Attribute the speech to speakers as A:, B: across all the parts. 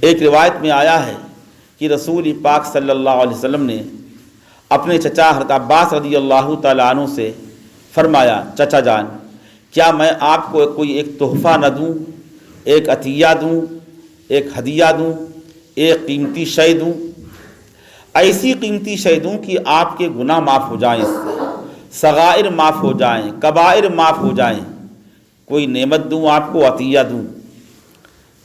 A: ایک روایت میں آیا ہے کہ رسول پاک صلی اللہ علیہ وسلم نے اپنے چچا حضرت عباس رضی اللہ تعالیٰ عنہ سے فرمایا، چچا جان کیا میں آپ کو کوئی ایک تحفہ نہ دوں، ایک عطیہ دوں، ایک ہدیہ دوں، ایک قیمتی شے دوں، ایسی قیمتی شے دوں کہ آپ کے گناہ معاف ہو جائیں، اس سے صغائر معاف ہو جائیں، کبائر معاف ہو جائیں، کوئی نعمت دوں آپ کو، عطیہ دوں۔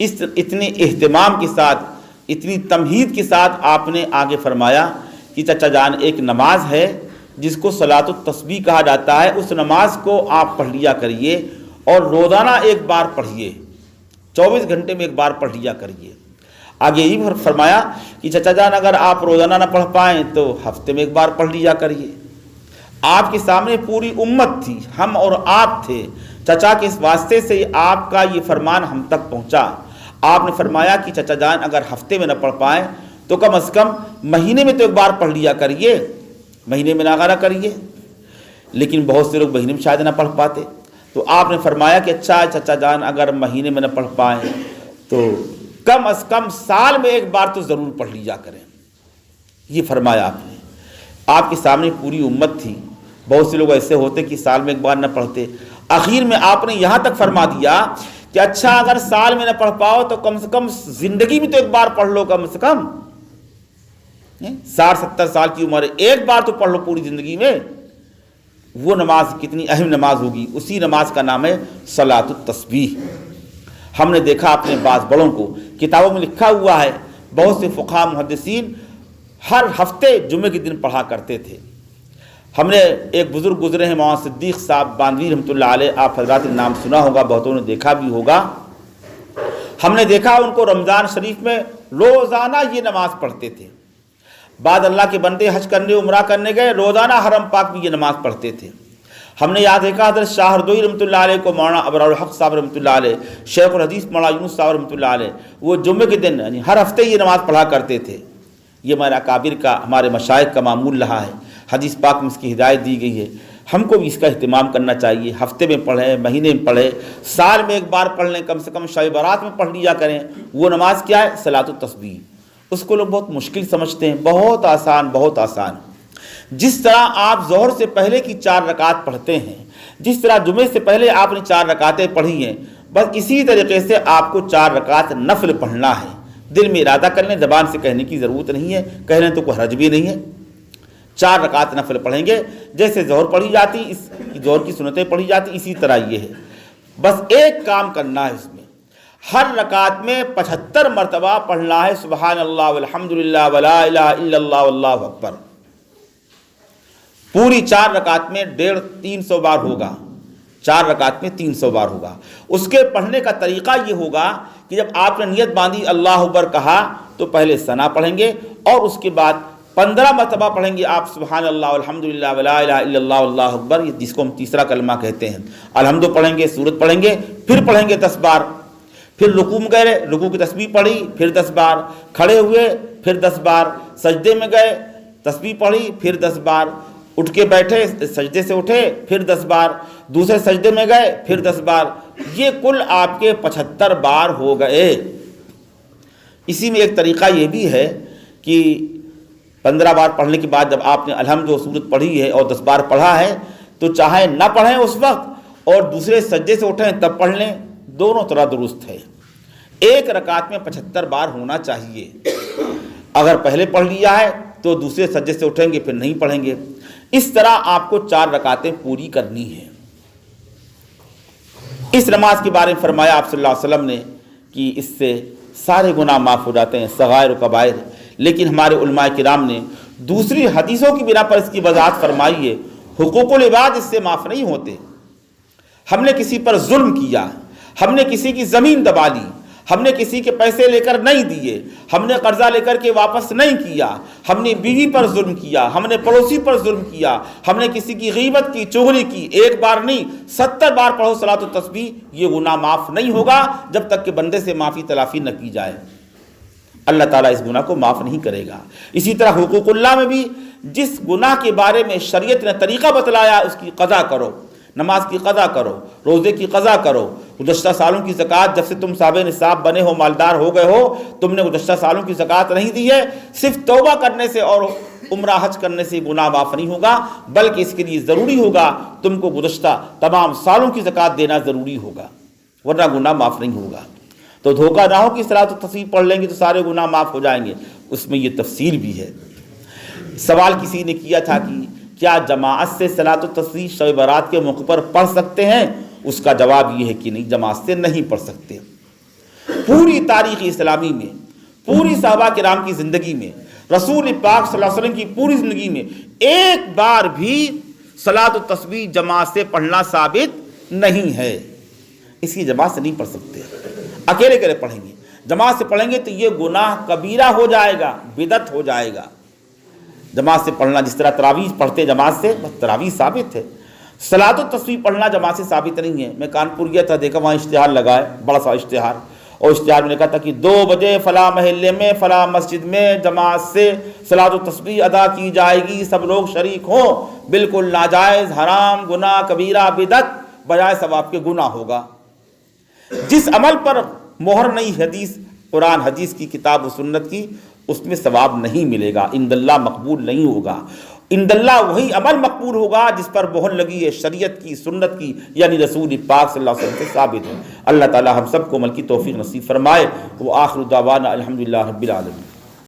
A: اتنے اہتمام کے ساتھ، اتنی تمہید کے ساتھ آپ نے آگے فرمایا کہ چچا جان ایک نماز ہے جس کو صلاۃ التسبیح کہا جاتا ہے، اس نماز کو آپ پڑھ لیا کریے اور روزانہ ایک بار پڑھیے، 24 گھنٹے میں ایک بار پڑھ لیا کریے۔ آگے یہ فرمایا کہ چچا جان اگر آپ روزانہ نہ پڑھ پائیں تو ہفتے میں ایک بار پڑھ لیا کریے۔ آپ کے سامنے پوری امت تھی، ہم اور آپ تھے، چچا کے اس واسطے سے آپ کا یہ فرمان ہم تک پہنچا۔ آپ نے فرمایا کہ چچا جان اگر ہفتے میں نہ پڑھ پائیں تو کم از کم مہینے میں تو ایک بار پڑھ لیا کریے، مہینے میں نہ کریے۔ لیکن بہت سے لوگ مہینے میں شاید نہ پڑھ پاتے، تو آپ نے فرمایا کہ اچھا چچا جان اگر مہینے میں نہ پڑھ پائیں تو کم از کم سال میں ایک بار تو ضرور پڑھ لیا کریں۔ یہ فرمایا آپ نے، آپ کے سامنے پوری امت تھی، بہت سے لوگ ایسے ہوتے کہ سال میں ایک بار نہ پڑھتے۔ آخر میں آپ نے یہاں تک فرما دیا کہ اچھا اگر سال میں نہ پڑھ پاؤ تو کم سے کم زندگی میں تو ایک بار پڑھ لو، کم سے کم 60-70 سال کی عمر ہے، ایک بار تو پڑھ لو پوری زندگی میں۔ وہ نماز کتنی اہم نماز ہوگی، اسی نماز کا نام ہے صلاۃ التسبیح۔ ہم نے دیکھا اپنے بعض بڑوں کو، کتابوں میں لکھا ہوا ہے، بہت سے فقہاء محدثین ہر ہفتے جمعے کے دن پڑھا کرتے تھے۔ ہم نے ایک بزرگ گزرے ہیں مولانا صدیق صاحب باندھوی رحمۃ اللہ علیہ، آپ حضرات نے نام سنا ہوگا، بہتوں نے دیکھا بھی ہوگا۔ ہم نے دیکھا ان کو رمضان شریف میں روزانہ یہ نماز پڑھتے تھے۔ بعد اللہ کے بندے حج کرنے عمرہ کرنے گئے، روزانہ حرم پاک میں یہ نماز پڑھتے تھے۔ ہم نے یاد دیکھا حضرت شاہ ہردوئی رحمۃ اللہ علیہ کو، مولانا ابرار الحق صاحب رحمۃ اللہ علیہ، شیخ الحدیث مولانا یونس صاحب رحمۃ اللہ علیہ، وہ جمعے کے دن یعنی ہر ہفتے یہ نماز پڑھا کرتے تھے۔ یہ ہمارے اکابر کا، ہمارے مشائخ کا معمول رہا ہے، حدیث پاک میں اس کی ہدایت دی گئی ہے۔ ہم کو بھی اس کا اہتمام کرنا چاہیے، ہفتے میں پڑھیں، مہینے میں پڑھیں، سال میں ایک بار پڑھ لیں، کم سے کم شب برات میں پڑھ لیا کریں۔ وہ نماز کیا ہے؟ صلاۃ التسبیح۔ اس کو لوگ بہت مشکل سمجھتے ہیں، بہت آسان، بہت آسان۔ جس طرح آپ ظہر سے پہلے کی 4 رکعت پڑھتے ہیں، جس طرح جمعے سے پہلے آپ نے 4 رکعتیں پڑھی ہیں، بس اسی طریقے سے آپ کو 4 رکعت نفل پڑھنا ہے۔ دل میں ارادہ کر لیں، زبان سے کہنے کی ضرورت نہیں ہے، کہہ لیں تو کوئی حرج بھی نہیں ہے۔ 4 رکعت نفل پڑھیں گے، جیسے ظہر پڑھی جاتی، اس ظہر کی سنتیں پڑھی جاتی، اسی طرح یہ ہے۔ بس ایک کام کرنا ہے اس میں، ہر رکعت میں 75 مرتبہ پڑھنا ہے سبحان اللہ والحمد للہ ولا الہ الا اللہ واللہ اکبر۔ پوری 4 رکعت میں 300 بار ہوگا، 4 رکعت میں 300 بار ہوگا۔ اس کے پڑھنے کا طریقہ یہ ہوگا کہ جب آپ نے نیت باندھی، اللہ اکبر کہا، تو پہلے ثنا پڑھیں گے اور اس کے بعد 15 مرتبہ پڑھیں گے آپ سبحان اللہ والحمد للہ ولا الہ الا اللہ واللہ اکبر، جس کو ہم تیسرا کلمہ کہتے ہیں۔ الحمد پڑھیں گے، سورت پڑھیں گے، پھر پڑھیں گے 10 بار، پھر رکوع میں گئے، رکوع کی تسبیح پڑھی، پھر 10 بار، کھڑے ہوئے، پھر 10 بار، سجدے میں گئے، تسبیح پڑھی، پھر 10 بار، اٹھ کے بیٹھے، سجدے سے اٹھے، پھر 10 بار، دوسرے سجدے میں گئے، پھر 10 بار۔ یہ کل آپ کے 75 بار ہو گئے۔ اسی میں ایک طریقہ یہ بھی ہے کہ 15 بار پڑھنے کے بعد جب آپ نے الحمد و سورت پڑھی ہے اور 10 بار پڑھا ہے تو چاہے نہ پڑھیں اس وقت اور دوسرے سجدے سے اٹھیں تب پڑھ لیں، دونوں طرح درست ہے۔ ایک رکعت میں 75 بار ہونا چاہیے۔ اگر پہلے پڑھ لیا ہے تو دوسرے سجدے سے اٹھیں گے، پھر نہیں پڑھیں گے۔ اس طرح آپ کو 4 رکعتیں پوری کرنی ہیں۔ اس نماز کے بارے میں فرمایا آپ صلی اللہ علیہ وسلم نے کہ اس سے سارے گناہ معاف ہو جاتے ہیں، صغائر و کبائر۔ لیکن ہمارے علماء کرام نے دوسری حدیثوں کی بنا پر اس کی وضاحت فرمائی ہے، حقوق العباد اس سے معاف نہیں ہوتے۔ ہم نے کسی پر ظلم کیا، ہم نے کسی کی زمین دبا لی، ہم نے کسی کے پیسے لے کر نہیں دیے، ہم نے قرضہ لے کر کے واپس نہیں کیا، ہم نے بیوی پر ظلم کیا، ہم نے پڑوسی پر ظلم کیا، ہم نے کسی کی غیبت کی، چغلی کی، ایک بار نہیں 70 بار پڑھو صلاۃ التسبیح، یہ گناہ معاف نہیں ہوگا جب تک کہ بندے سے معافی تلافی نہ کی جائے۔ اللہ تعالیٰ اس گناہ کو معاف نہیں کرے گا۔ اسی طرح حقوق اللہ میں بھی جس گناہ کے بارے میں شریعت نے طریقہ بتلایا اس کی قضا کرو، نماز کی قضا کرو، روزے کی قضا کرو، گزشتہ سالوں کی زکوٰۃ جب سے تم صاحب نصاب بنے ہو، مالدار ہو گئے ہو، تم نے گزشتہ سالوں کی زکوٰۃ نہیں دی ہے، صرف توبہ کرنے سے اور عمرہ حج کرنے سے گناہ معاف نہیں ہوگا، بلکہ اس کے لیے ضروری ہوگا تم کو گزشتہ تمام سالوں کی زکوٰۃ دینا ضروری ہوگا، ورنہ گناہ معاف نہیں ہوگا۔ تو دھوکہ نہ ہو کہ صلاۃ التسبیح پڑھ لیں گے تو سارے گناہ معاف ہو جائیں گے، اس میں یہ تفصیل بھی ہے۔ سوال کسی نے کیا تھا کہ کیا جماعت سے صلاۃ التسبیح شب برات کے موقع پر پڑھ سکتے ہیں؟ اس کا جواب یہ ہے کہ نہیں، جماعت سے نہیں پڑھ سکتے۔ پوری تاریخ اسلامی میں، پوری صحابہ کرام کی زندگی میں، رسول پاک صلی اللہ علیہ وسلم کی پوری زندگی میں ایک بار بھی صلاۃ التسبیح جماعت سے پڑھنا ثابت نہیں ہے، اس کی جماعت سے نہیں پڑھ سکتے۔ اکیلے اکیلے پڑھیں گے، جماعت سے پڑھیں گے تو یہ گناہ کبیرہ ہو جائے گا، بدعت ہو جائے گا۔ جماعت سے پڑھنا، جس طرح تراویح پڑھتے جماعت سے، بس تراویح ثابت ہے، صلاۃ التسبیح پڑھنا جماعت سے ثابت نہیں ہے۔ میں کانپور گیا تھا، دیکھا وہاں اشتہار لگا ہے، بڑا سا اشتہار، اور اشتہار میں لکھا تھا کہ 2 بجے فلاں محلے میں فلاں مسجد میں جماعت سے صلاۃ التسبیح ادا کی جائے گی، سب لوگ شریک ہوں، بالکل ناجائز، حرام، گناہ کبیرہ، بدعت، بجائے ثواب کے گناہ ہوگا۔ جس عمل پر مہر نہیں حدیث، قرآن حدیث کی کتاب و سنت کی، اس میں ثواب نہیں ملے گا، عند اللہ مقبول نہیں ہوگا۔ عند اللہ وہی عمل مقبول ہوگا جس پر مہر لگی ہے شریعت کی، سنت کی، یعنی رسول پاک صلی اللہ علیہ وسلم سے ثابت ہے۔ اللہ تعالی ہم سب کو عمل کی توفیق نصیب فرمائے۔ وآخر دعوانا الحمدللہ رب العالمین۔